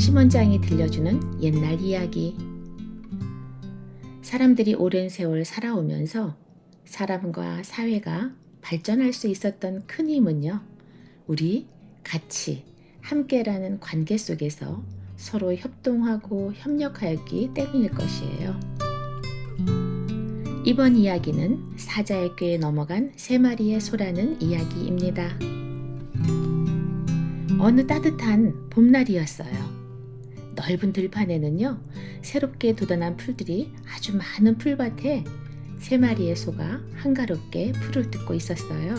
심원장이 들려주는 옛날 이야기. 사람들이 오랜 세월 살아오면서 사람과 사회가 발전할 수 있었던 큰 힘은요, 우리 같이 함께라는 관계 속에서 서로 협동하고 협력하였기 때문일 것이에요. 이번 이야기는 사자의 꾀에 넘어간 3마리의 소라는 이야기입니다. 어느 따뜻한 봄날이었어요. 넓은 들판에는요, 새롭게 돋아난 풀들이 아주 많은 풀밭에 3마리의 소가 한가롭게 풀을 뜯고 있었어요.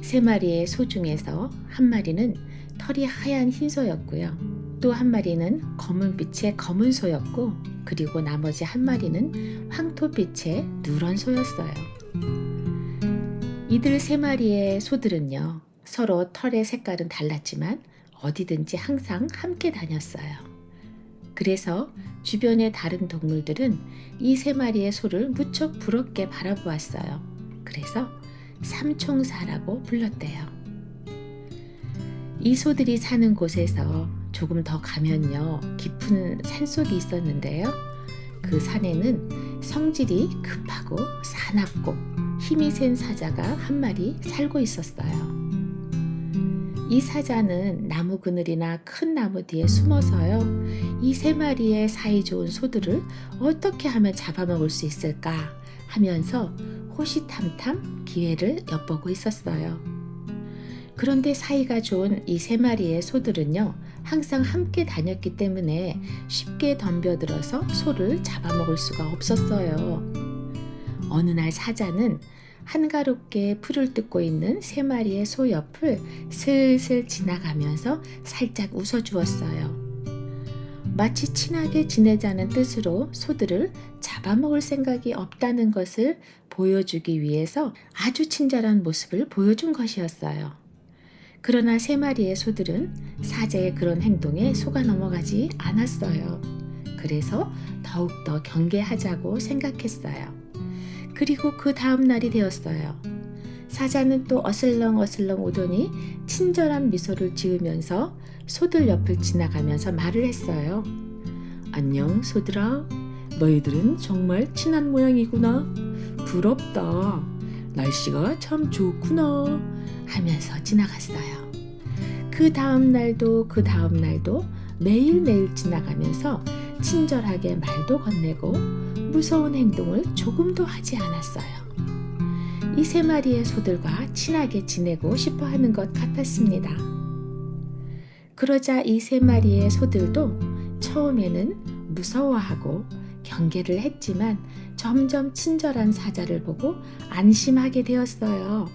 3마리의 소 중에서 한 마리는 털이 하얀 흰 소였고요. 또 한 마리는 검은빛의 검은 소였고, 그리고 나머지 한 마리는 황토빛의 누런 소였어요. 이들 3마리의 소들은요, 서로 털의 색깔은 달랐지만 어디든지 항상 함께 다녔어요. 그래서 주변의 다른 동물들은 이 3마리의 소를 무척 부럽게 바라보았어요. 그래서 삼총사라고 불렀대요. 이 소들이 사는 곳에서 조금 더 가면요, 깊은 산속이 있었는데요. 그 산에는 성질이 급하고 사납고 힘이 센 사자가 한 마리 살고 있었어요. 이 사자는 나무 그늘이나 큰 나무 뒤에 숨어서요, 이 3마리의 사이좋은 소들을 어떻게 하면 잡아먹을 수 있을까 하면서 호시탐탐 기회를 엿보고 있었어요. 그런데 사이가 좋은 이 3마리의 소들은요, 항상 함께 다녔기 때문에 쉽게 덤벼들어서 소를 잡아먹을 수가 없었어요. 어느 날 사자는 한가롭게 풀을 뜯고 있는 3마리의 소 옆을 슬슬 지나가면서 살짝 웃어주었어요. 마치 친하게 지내자는 뜻으로 소들을 잡아먹을 생각이 없다는 것을 보여주기 위해서 아주 친절한 모습을 보여준 것이었어요. 그러나 3마리의 소들은 사자의 그런 행동에 속아 넘어가지 않았어요. 그래서 더욱더 경계하자고 생각했어요. 그리고 그 다음 날이 되었어요. 사자는 또 어슬렁어슬렁 오더니 친절한 미소를 지으면서 소들 옆을 지나가면서 말을 했어요. 안녕 소들아, 너희들은 정말 친한 모양이구나. 부럽다. 날씨가 참 좋구나 하면서 지나갔어요. 그 다음 날도 매일매일 지나가면서 친절하게 말도 건네고 무서운 행동을 조금도 하지 않았어요. 이 3마리의 소들과 친하게 지내고 싶어 하는 것 같았습니다. 그러자 이 3마리의 소들도 처음에는 무서워하고 경계를 했지만 점점 친절한 사자를 보고 안심하게 되었어요.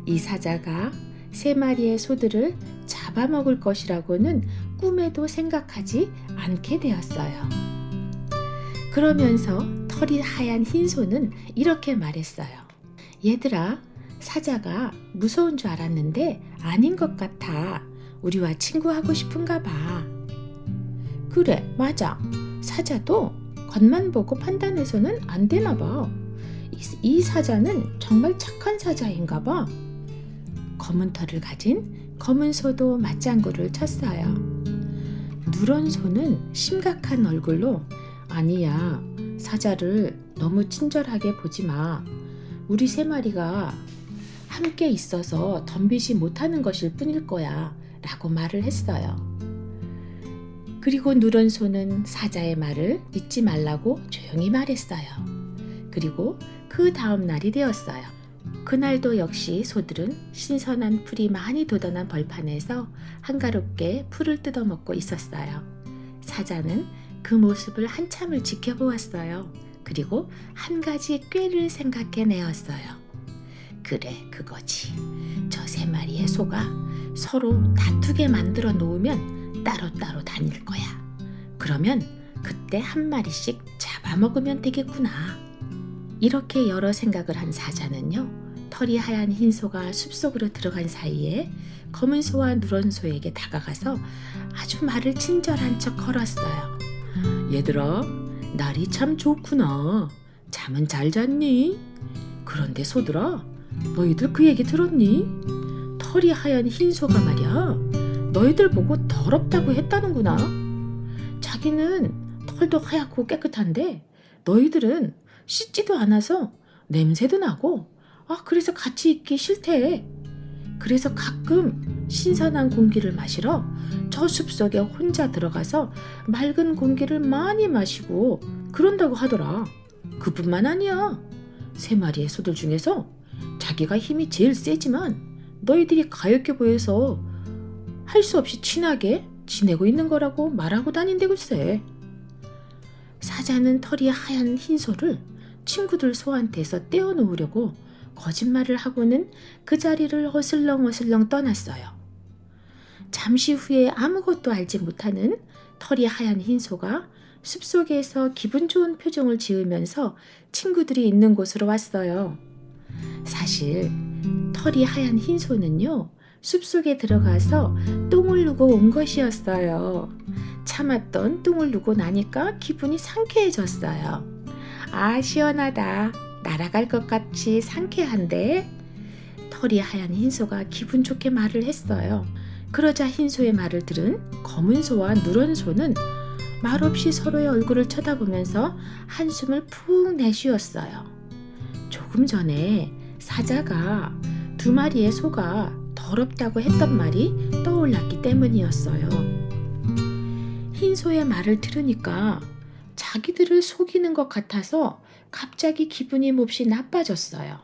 이 사자가 3마리의 소들을 잡아먹을 것이라고는 꿈에도 생각하지 않게 되었어요. 그러면서 털이 하얀 흰 소는 이렇게 말했어요. 얘들아, 사자가 무서운 줄 알았는데 아닌 것 같아. 우리와 친구하고 싶은가 봐. 그래, 맞아. 사자도 겉만 보고 판단해서는 안 되나 봐. 이 사자는 정말 착한 사자인가 봐. 검은 털을 가진 검은 소도 맞장구를 쳤어요. 누런 소는 심각한 얼굴로 아니야, 사자를 너무 친절하게 보지 마. 우리 3마리가 함께 있어서 덤비지 못하는 것일 뿐일 거야 라고 말을 했어요. 그리고 누런 소는 사자의 말을 믿지 말라고 조용히 말했어요. 그리고 그 다음 날이 되었어요. 그날도 역시 소들은 신선한 풀이 많이 돋아난 벌판에서 한가롭게 풀을 뜯어먹고 있었어요. 사자는 그 모습을 한참을 지켜보았어요. 그리고 한 가지 꾀를 생각해내었어요. 그래, 그거지. 저 3마리의 소가 서로 다투게 만들어 놓으면 따로따로 다닐 거야. 그러면 그때 한 마리씩 잡아먹으면 되겠구나. 이렇게 여러 생각을 한 사자는요, 털이 하얀 흰 소가 숲속으로 들어간 사이에 검은 소와 누런 소에게 다가가서 아주 말을 친절한 척 걸었어요. 얘들아, 날이 참 좋구나. 잠은 잘 잤니? 그런데 소들아, 너희들 그 얘기 들었니? 털이 하얀 흰 소가 말이야, 너희들 보고 더 더럽다고 했다는구나. 자기는 털도 하얗고 깨끗한데 너희들은 씻지도 않아서 냄새도 나고 그래서 같이 있기 싫대. 그래서 가끔 신선한 공기를 마시러 저 숲속에 혼자 들어가서 맑은 공기를 많이 마시고 그런다고 하더라. 그뿐만 아니야. 3마리의 소들 중에서 자기가 힘이 제일 세지만 너희들이 가엾게 보여서 할 수 없이 친하게 지내고 있는 거라고 말하고 다닌대 글쎄. 사자는 털이 하얀 흰소를 친구들 소한테서 떼어놓으려고 거짓말을 하고는 그 자리를 어슬렁어슬렁 떠났어요. 잠시 후에 아무것도 알지 못하는 털이 하얀 흰소가 숲속에서 기분 좋은 표정을 지으면서 친구들이 있는 곳으로 왔어요. 사실 털이 하얀 흰소는요, 숲속에 들어가서 똥을 누고 온 것이었어요. 참았던 똥을 누고 나니까 기분이 상쾌해졌어요. 시원하다. 날아갈 것 같이 상쾌한데? 털이 하얀 흰소가 기분 좋게 말을 했어요. 그러자 흰소의 말을 들은 검은소와 누런소는 말없이 서로의 얼굴을 쳐다보면서 한숨을 푹 내쉬었어요. 조금 전에 사자가 2마리의 소가 더럽다고 했던 말이 떠올랐기 때문이었어요. 흰소의 말을 들으니까 자기들을 속이는 것 같아서 갑자기 기분이 몹시 나빠졌어요.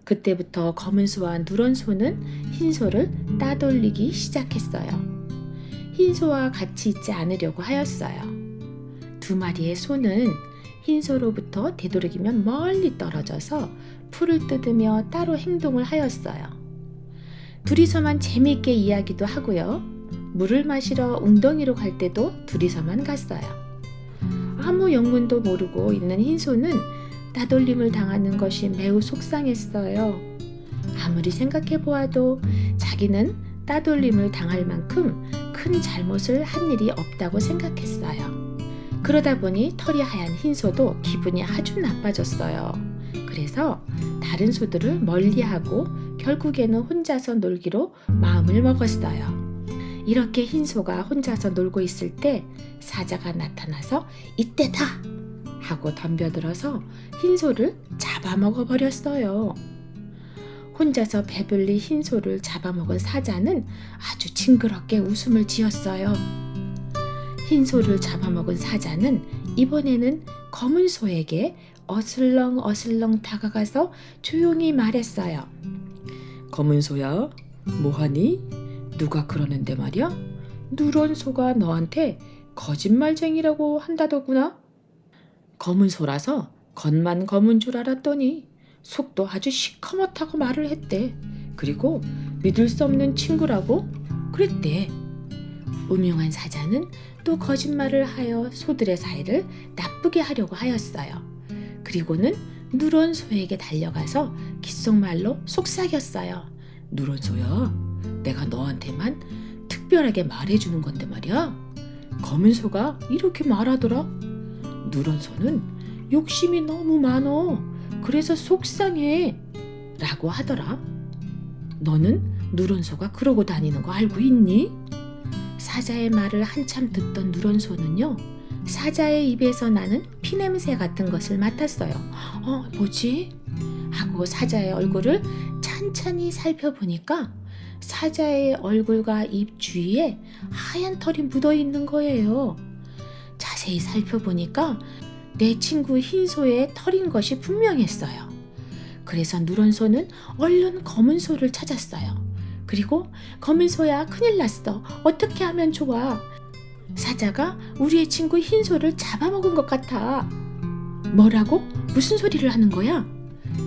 그때부터 검은소와 누런소는 흰소를 따돌리기 시작했어요. 흰소와 같이 있지 않으려고 하였어요. 2마리의 소는 흰소로부터 되도록이면 멀리 떨어져서 풀을 뜯으며 따로 행동을 하였어요. 둘이서만 재미있게 이야기도 하고요. 물을 마시러 웅덩이로 갈 때도 둘이서만 갔어요. 아무 영문도 모르고 있는 흰소는 따돌림을 당하는 것이 매우 속상했어요. 아무리 생각해 보아도 자기는 따돌림을 당할 만큼 큰 잘못을 한 일이 없다고 생각했어요. 그러다 보니 털이 하얀 흰소도 기분이 아주 나빠졌어요. 그래서 다른 소들을 멀리하고 결국에는 혼자서 놀기로 마음을 먹었어요. 이렇게 흰소가 혼자서 놀고 있을 때 사자가 나타나서 이때다! 하고 덤벼들어서 흰소를 잡아먹어 버렸어요. 혼자서 배불리 흰소를 잡아먹은 사자는 아주 징그럽게 웃음을 지었어요. 흰소를 잡아먹은 사자는 이번에는 검은소에게 어슬렁어슬렁 다가가서 조용히 말했어요. 검은소야, 뭐하니? 누가 그러는데 말이야? 누런소가 너한테 거짓말쟁이라고 한다더구나? 검은소라서 겉만 검은 줄 알았더니 속도 아주 시커멓다고 말을 했대. 그리고 믿을 수 없는 친구라고 그랬대. 음흉한 사자는 또 거짓말을 하여 소들의 사이를 나쁘게 하려고 하였어요. 그리고는 누런소에게 달려가서 귓속말로 속삭였어요. 누런소야, 내가 너한테만 특별하게 말해주는 건데 말이야. 검은소가 이렇게 말하더라. 누런소는 욕심이 너무 많어. 그래서 속상해. 라고 하더라. 너는 누런소가 그러고 다니는 거 알고 있니? 사자의 말을 한참 듣던 누런소는요, 사자의 입에서 나는 피냄새 같은 것을 맡았어요. 뭐지? 하고 사자의 얼굴을 찬찬히 살펴보니까 사자의 얼굴과 입 주위에 하얀 털이 묻어 있는 거예요. 자세히 살펴보니까 내 친구 흰소의 털인 것이 분명했어요. 그래서 누런소는 얼른 검은소를 찾았어요. 그리고 검은소야, 큰일 났어. 어떻게 하면 좋아? 사자가 우리의 친구 흰소를 잡아먹은 것 같아. 뭐라고? 무슨 소리를 하는 거야?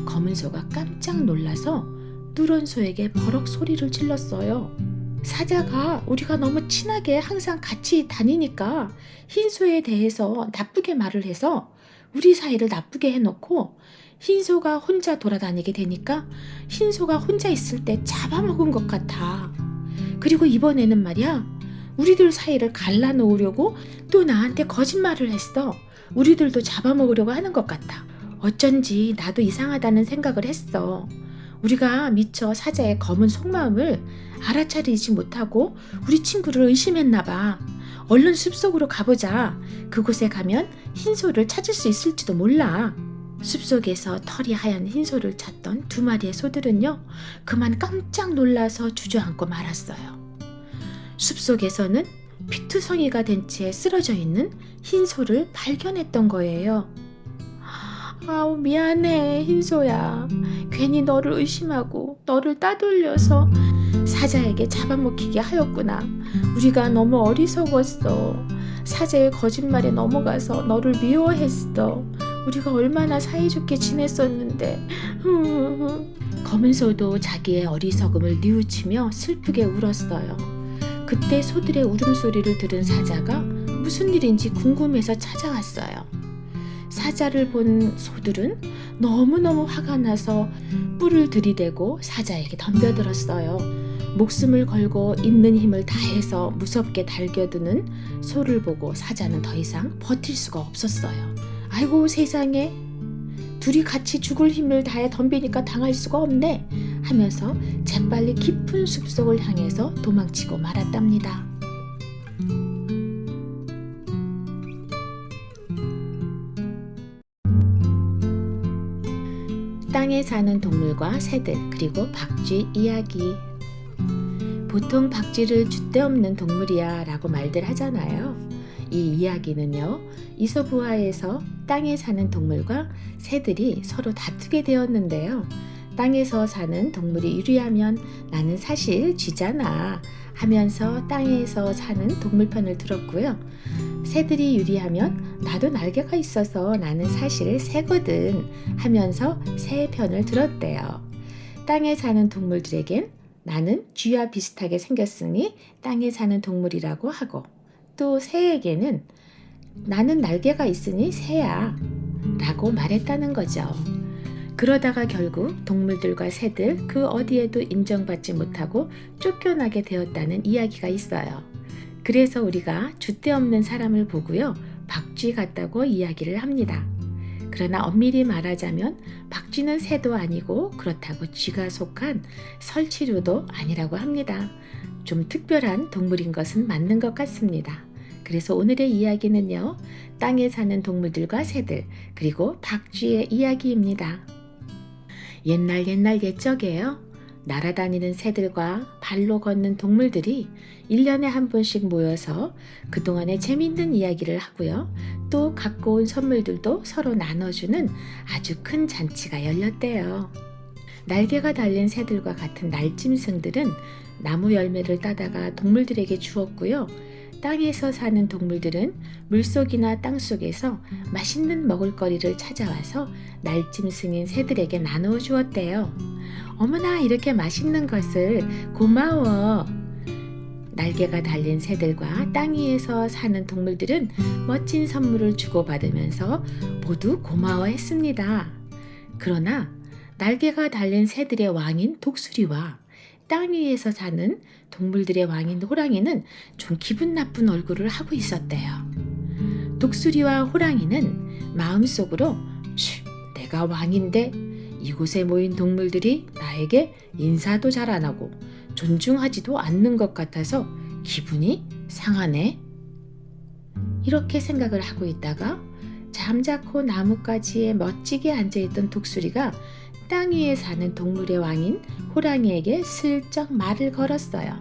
검은소가 깜짝 놀라서 누런소에게 버럭 소리를 질렀어요. 사자가 우리가 너무 친하게 항상 같이 다니니까 흰소에 대해서 나쁘게 말을 해서 우리 사이를 나쁘게 해놓고 흰소가 혼자 돌아다니게 되니까 흰소가 혼자 있을 때 잡아먹은 것 같아. 그리고 이번에는 말이야, 우리들 사이를 갈라놓으려고 또 나한테 거짓말을 했어. 우리들도 잡아먹으려고 하는 것 같아. 어쩐지 나도 이상하다는 생각을 했어. 우리가 미처 사자의 검은 속마음을 알아차리지 못하고 우리 친구를 의심했나 봐. 얼른 숲속으로 가보자. 그곳에 가면 흰소를 찾을 수 있을지도 몰라. 숲속에서 털이 하얀 흰소를 찾던 두 마리의 소들은요, 그만 깜짝 놀라서 주저앉고 말았어요. 숲속에서는 피투성이가 된 채 쓰러져 있는 흰소를 발견했던 거예요. 아우, 미안해, 흰소야. 괜히 너를 의심하고 너를 따돌려서 사자에게 잡아먹히게 하였구나. 우리가 너무 어리석었어. 사자의 거짓말에 넘어가서 너를 미워했어. 우리가 얼마나 사이좋게 지냈었는데. 검은 소도 자기의 어리석음을 뉘우치며 슬프게 울었어요. 그때 소들의 울음소리를 들은 사자가 무슨 일인지 궁금해서 찾아왔어요. 사자를 본 소들은 너무너무 화가 나서 뿔을 들이대고 사자에게 덤벼들었어요. 목숨을 걸고 있는 힘을 다해서 무섭게 달겨드는 소를 보고 사자는 더 이상 버틸 수가 없었어요. 아이고 세상에, 둘이 같이 죽을 힘을 다해 덤비니까 당할 수가 없네 하면서 재빨리 깊은 숲속을 향해서 도망치고 말았답니다. 땅에 사는 동물과 새들, 그리고 박쥐 이야기. 보통 박쥐를 줏대없는 동물이야 라고 말들 하잖아요. 이 이야기는요, 이솝우화에서 땅에 사는 동물과 새들이 서로 다투게 되었는데요. 땅에서 사는 동물이 유리하면 나는 사실 쥐잖아 하면서 땅에서 사는 동물 편을 들었고요. 새들이 유리하면 나도 날개가 있어서 나는 사실 새거든 하면서 새 편을 들었대요. 땅에 사는 동물들에겐 나는 쥐와 비슷하게 생겼으니 땅에 사는 동물이라고 하고, 또 새에게는 나는 날개가 있으니 새야 라고 말했다는 거죠. 그러다가 결국 동물들과 새들 그 어디에도 인정받지 못하고 쫓겨나게 되었다는 이야기가 있어요. 그래서 우리가 줏대없는 사람을 보고요, 박쥐 같다고 이야기를 합니다. 그러나 엄밀히 말하자면 박쥐는 새도 아니고 그렇다고 쥐가 속한 설치류도 아니라고 합니다. 좀 특별한 동물인 것은 맞는 것 같습니다. 그래서 오늘의 이야기는요, 땅에 사는 동물들과 새들, 그리고 박쥐의 이야기입니다. 옛날 옛적에요, 날아다니는 새들과 발로 걷는 동물들이 1년에 한 번씩 모여서 그동안의 재미있는 이야기를 하고요, 또 갖고 온 선물들도 서로 나눠주는 아주 큰 잔치가 열렸대요. 날개가 달린 새들과 같은 날짐승들은 나무 열매를 따다가 동물들에게 주었고요, 땅에서 사는 동물들은 물속이나 땅속에서 맛있는 먹을거리를 찾아와서 날짐승인 새들에게 나누어 주었대요. 어머나, 이렇게 맛있는 것을 고마워. 날개가 달린 새들과 땅 위에서 사는 동물들은 멋진 선물을 주고받으면서 모두 고마워했습니다. 그러나 날개가 달린 새들의 왕인 독수리와 땅 위에서 사는 동물들의 왕인 호랑이는 좀 기분 나쁜 얼굴을 하고 있었대요. 독수리와 호랑이는 마음속으로 내가 왕인데 이곳에 모인 동물들이 나에게 인사도 잘 안 하고 존중하지도 않는 것 같아서 기분이 상하네. 이렇게 생각을 하고 있다가 잠자코 나뭇가지에 멋지게 앉아있던 독수리가 땅 위에 사는 동물의 왕인 호랑이에게 슬쩍 말을 걸었어요.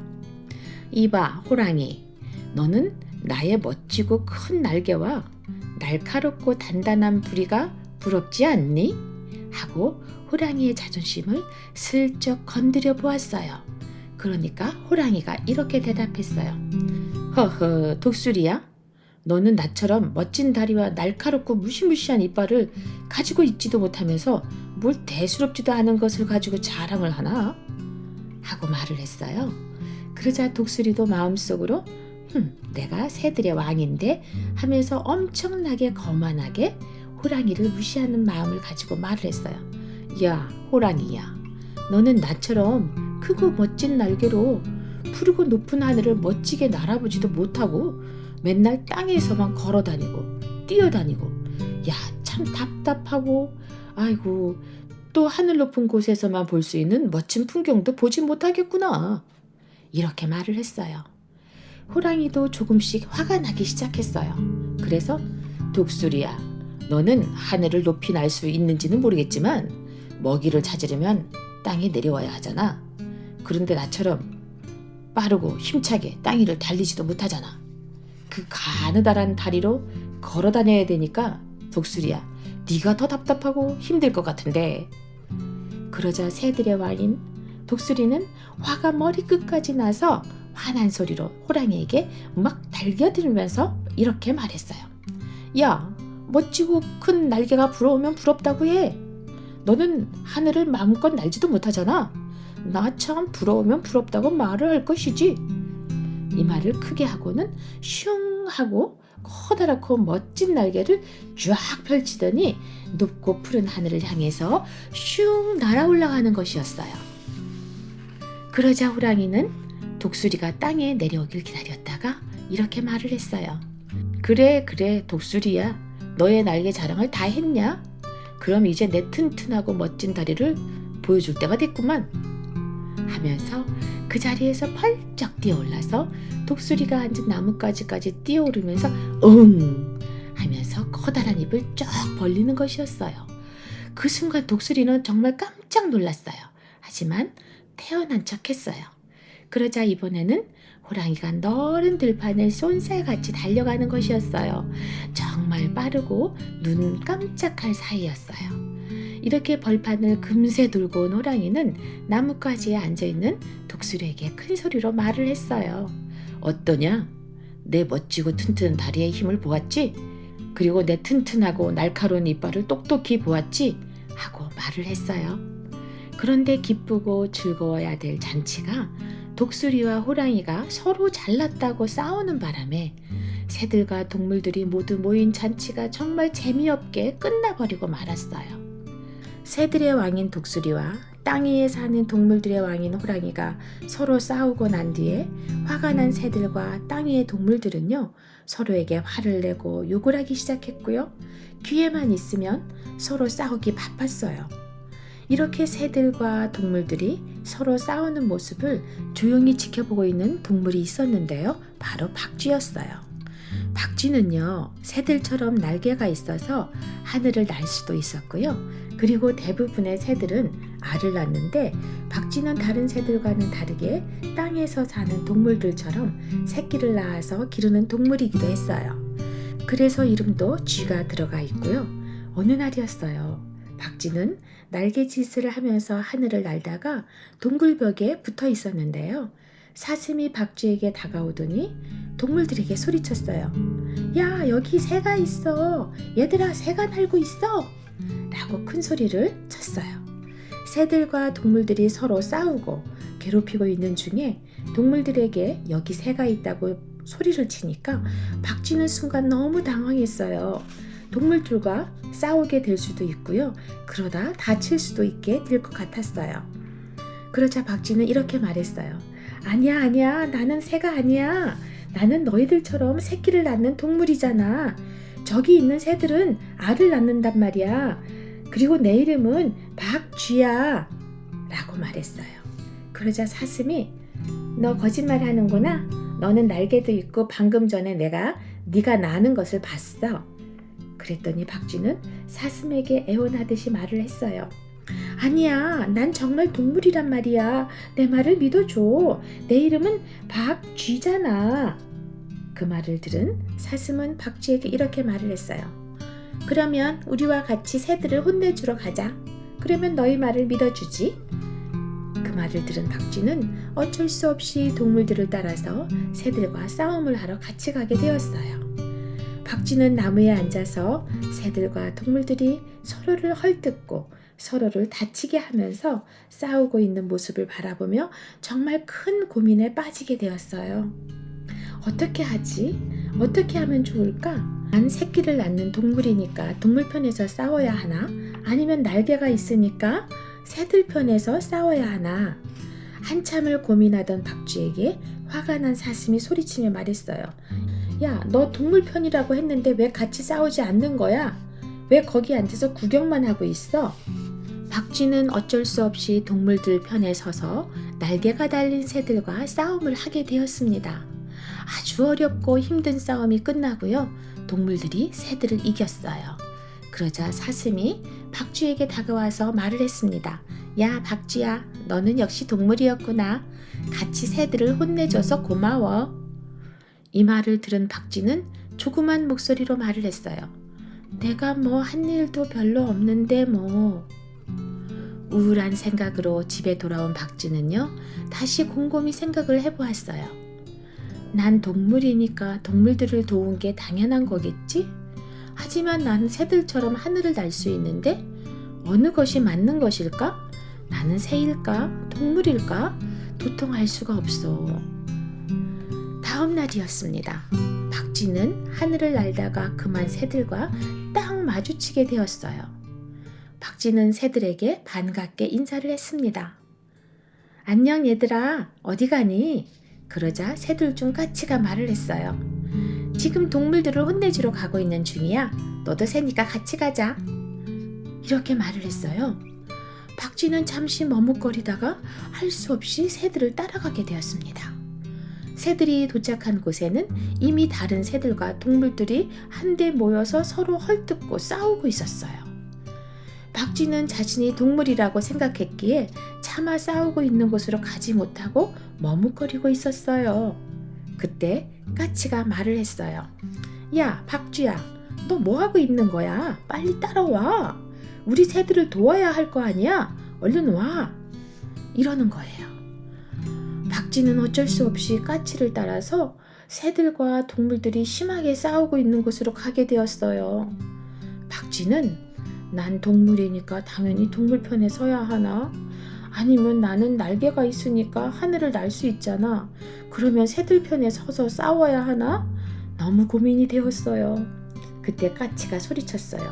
이봐, 호랑이, 너는 나의 멋지고 큰 날개와 날카롭고 단단한 부리가 부럽지 않니? 하고 호랑이의 자존심을 슬쩍 건드려 보았어요. 그러니까 호랑이가 이렇게 대답했어요. 허허, 독수리야? 너는 나처럼 멋진 다리와 날카롭고 무시무시한 이빨을 가지고 있지도 못하면서 뭘 대수롭지도 않은 것을 가지고 자랑을 하나? 하고 말을 했어요. 그러자 독수리도 마음속으로 내가 새들의 왕인데 하면서 엄청나게 거만하게 호랑이를 무시하는 마음을 가지고 말을 했어요. 야, 호랑이야, 너는 나처럼 크고 멋진 날개로 푸르고 높은 하늘을 멋지게 날아보지도 못하고 맨날 땅에서만 걸어다니고 뛰어다니고, 야, 참 답답하고, 아이고, 또 하늘 높은 곳에서만 볼 수 있는 멋진 풍경도 보지 못하겠구나. 이렇게 말을 했어요. 호랑이도 조금씩 화가 나기 시작했어요. 그래서 독수리야, 너는 하늘을 높이 날 수 있는지는 모르겠지만 먹이를 찾으려면 땅에 내려와야 하잖아. 그런데 나처럼 빠르고 힘차게 땅 위를 달리지도 못하잖아. 그 가느다란 다리로 걸어 다녀야 되니까 독수리야, 네가 더 답답하고 힘들 것 같은데. 그러자 새들의 왕인 독수리는 화가 머리끝까지 나서 화난 소리로 호랑이에게 막 달겨들면서 이렇게 말했어요. 야, 멋지고 큰 날개가 부러우면 부럽다고 해. 너는 하늘을 마음껏 날지도 못하잖아. 나 참 부러우면 부럽다고 말을 할 것이지. 이 말을 크게 하고는 슝 하고 커다랗고 멋진 날개를 쫙 펼치더니 높고 푸른 하늘을 향해서 슝 날아 올라가는 것이었어요. 그러자 호랑이는 독수리가 땅에 내려오길 기다렸다가 이렇게 말을 했어요. 그래 독수리야, 너의 날개 자랑을 다 했냐? 그럼 이제 내 튼튼하고 멋진 다리를 보여줄 때가 됐구만. 하면서 그 자리에서 펄쩍 뛰어올라서 독수리가 앉은 나뭇가지까지 뛰어오르면서 응 하면서 커다란 입을 쫙 벌리는 것이었어요. 그 순간 독수리는 정말 깜짝 놀랐어요. 하지만 태어난 척했어요. 그러자 이번에는 호랑이가 너른 들판을 쏜살같이 달려가는 것이었어요. 정말 빠르고 눈 깜짝할 사이였어요. 이렇게 벌판을 금세 돌고 온 호랑이는 나뭇가지에 앉아있는 독수리에게 큰 소리로 말을 했어요. 어떠냐? 내 멋지고 튼튼한 다리의 힘을 보았지? 그리고 내 튼튼하고 날카로운 이빨을 똑똑히 보았지? 하고 말을 했어요. 그런데 기쁘고 즐거워야 될 잔치가 독수리와 호랑이가 서로 잘났다고 싸우는 바람에 새들과 동물들이 모두 모인 잔치가 정말 재미없게 끝나버리고 말았어요. 새들의 왕인 독수리와 땅 위에 사는 동물들의 왕인 호랑이가 서로 싸우고 난 뒤에 화가 난 새들과 땅 위의 동물들은요, 서로에게 화를 내고 욕을 하기 시작했고요. 기회만 있으면 서로 싸우기 바빴어요. 이렇게 새들과 동물들이 서로 싸우는 모습을 조용히 지켜보고 있는 동물이 있었는데요. 바로 박쥐였어요. 박쥐는요, 새들처럼 날개가 있어서 하늘을 날 수도 있었고요. 그리고 대부분의 새들은 알을 낳는데 박쥐는 다른 새들과는 다르게 땅에서 사는 동물들처럼 새끼를 낳아서 기르는 동물이기도 했어요. 그래서 이름도 쥐가 들어가 있고요. 어느 날이었어요. 박쥐는 날개짓을 하면서 하늘을 날다가 동굴벽에 붙어 있었는데요. 사슴이 박쥐에게 다가오더니 동물들에게 소리쳤어요. 야, 여기 새가 있어. 얘들아, 새가 날고 있어. 라고 큰 소리를 쳤어요. 새들과 동물들이 서로 싸우고 괴롭히고 있는 중에 동물들에게 여기 새가 있다고 소리를 치니까 박쥐는 순간 너무 당황했어요. 동물들과 싸우게 될 수도 있고요. 그러다 다칠 수도 있게 될 것 같았어요. 그러자 박쥐는 이렇게 말했어요. 아니야, 나는 새가 아니야. 나는 너희들처럼 새끼를 낳는 동물이잖아. 저기 있는 새들은 알을 낳는단 말이야. 그리고 내 이름은 박쥐야. 라고 말했어요. 그러자 사슴이 너 거짓말 하는구나. 너는 날개도 있고 방금 전에 내가 네가 나는 것을 봤어. 그랬더니 박쥐는 사슴에게 애원하듯이 말을 했어요. 아니야, 난 정말 동물이란 말이야. 내 말을 믿어줘. 내 이름은 박쥐잖아. 그 말을 들은 사슴은 박쥐에게 이렇게 말을 했어요. 그러면 우리와 같이 새들을 혼내주러 가자. 그러면 너희 말을 믿어주지. 그 말을 들은 박쥐는 어쩔 수 없이 동물들을 따라서 새들과 싸움을 하러 같이 가게 되었어요. 박쥐는 나무에 앉아서 새들과 동물들이 서로를 헐뜯고 서로를 다치게 하면서 싸우고 있는 모습을 바라보며 정말 큰 고민에 빠지게 되었어요. 어떻게 하지? 어떻게 하면 좋을까? 난 새끼를 낳는 동물이니까 동물 편에서 싸워야 하나? 아니면 날개가 있으니까 새들 편에서 싸워야 하나? 한참을 고민하던 박쥐에게 화가 난 사슴이 소리치며 말했어요. 야, 너 동물 편이라고 했는데 왜 같이 싸우지 않는 거야? 왜 거기 앉아서 구경만 하고 있어? 박쥐는 어쩔 수 없이 동물들 편에 서서 날개가 달린 새들과 싸움을 하게 되었습니다. 아주 어렵고 힘든 싸움이 끝나고요. 동물들이 새들을 이겼어요. 그러자 사슴이 박쥐에게 다가와서 말을 했습니다. 야, 박쥐야, 너는 역시 동물이었구나. 같이 새들을 혼내줘서 고마워. 이 말을 들은 박쥐는 조그만 목소리로 말을 했어요. 내가 뭐 한 일도 별로 없는데 뭐. 우울한 생각으로 집에 돌아온 박쥐는요, 다시 곰곰이 생각을 해보았어요. 난 동물이니까 동물들을 도운 게 당연한 거겠지? 하지만 난 새들처럼 하늘을 날 수 있는데 어느 것이 맞는 것일까? 나는 새일까? 동물일까? 도통 알 수가 없어. 다음 날이었습니다. 박쥐는 하늘을 날다가 그만 새들과 딱 마주치게 되었어요. 박쥐는 새들에게 반갑게 인사를 했습니다. 안녕 얘들아, 어디 가니? 그러자 새들 중 까치가 말을 했어요. 지금 동물들을 혼내주러 가고 있는 중이야. 너도 새니까 같이 가자. 이렇게 말을 했어요. 박쥐는 잠시 머뭇거리다가 할 수 없이 새들을 따라가게 되었습니다. 새들이 도착한 곳에는 이미 다른 새들과 동물들이 한데 모여서 서로 헐뜯고 싸우고 있었어요. 박쥐는 자신이 동물이라고 생각했기에 차마 싸우고 있는 곳으로 가지 못하고 머뭇거리고 있었어요. 그때 까치가 말을 했어요. 야, 박쥐야, 너 뭐하고 있는 거야? 빨리 따라와. 우리 새들을 도와야 할 거 아니야? 얼른 와. 이러는 거예요. 박쥐는 어쩔 수 없이 까치를 따라서 새들과 동물들이 심하게 싸우고 있는 곳으로 가게 되었어요. 박쥐는 난 동물이니까 당연히 동물 편에 서야 하나? 아니면 나는 날개가 있으니까 하늘을 날 수 있잖아. 그러면 새들 편에 서서 싸워야 하나? 너무 고민이 되었어요. 그때 까치가 소리쳤어요.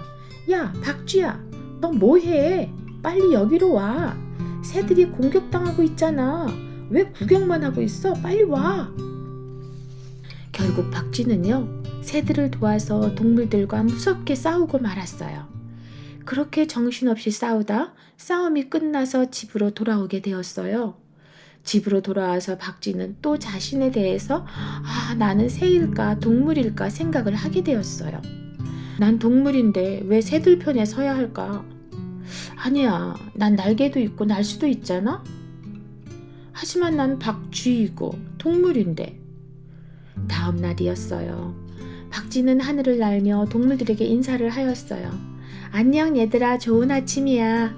야, 박쥐야, 너 뭐해? 빨리 여기로 와. 새들이 공격당하고 있잖아. 왜 구경만 하고 있어? 빨리 와. 결국 박쥐는요, 새들을 도와서 동물들과 무섭게 싸우고 말았어요. 그렇게 정신없이 싸우다 싸움이 끝나서 집으로 돌아오게 되었어요. 집으로 돌아와서 박쥐는 또 자신에 대해서 나는 새일까 동물일까 생각을 하게 되었어요. 난 동물인데 왜 새들 편에 서야 할까? 아니야, 난 날개도 있고 날 수도 있잖아? 하지만 난 박쥐이고 동물인데. 다음 날이었어요. 박쥐는 하늘을 날며 동물들에게 인사를 하였어요. 안녕 얘들아, 좋은 아침이야.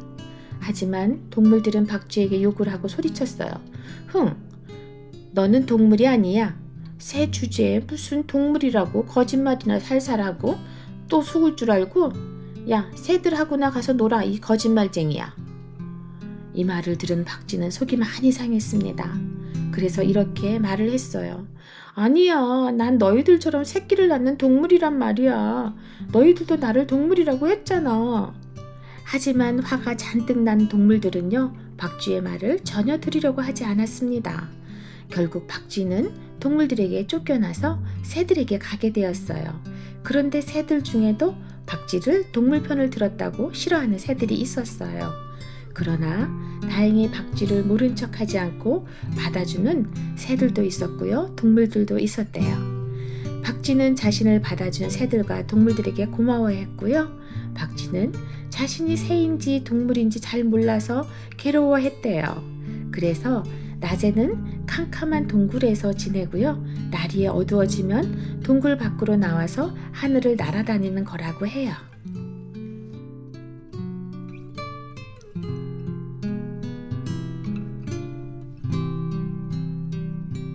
하지만 동물들은 박쥐에게 욕을 하고 소리쳤어요. 너는 동물이 아니야. 새 주제에 무슨 동물이라고 거짓말이나 살살하고 또 속을 줄 알고? 야, 새들하고나 가서 놀아, 이 거짓말쟁이야. 이 말을 들은 박쥐는 속이 많이 상했습니다. 그래서 이렇게 말을 했어요. 아니야, 난 너희들처럼 새끼를 낳는 동물이란 말이야. 너희들도 나를 동물이라고 했잖아. 하지만 화가 잔뜩 난 동물들은요, 박쥐의 말을 전혀 들으려고 하지 않았습니다. 결국 박쥐는 동물들에게 쫓겨나서 새들에게 가게 되었어요. 그런데 새들 중에도 박쥐를 동물 편을 들었다고 싫어하는 새들이 있었어요. 그러나 다행히 박쥐를 모른 척하지 않고 받아주는 새들도 있었고요. 동물들도 있었대요. 박쥐는 자신을 받아준 새들과 동물들에게 고마워했고요. 박쥐는 자신이 새인지 동물인지 잘 몰라서 괴로워했대요. 그래서 낮에는 캄캄한 동굴에서 지내고요. 날이 어두워지면 동굴 밖으로 나와서 하늘을 날아다니는 거라고 해요.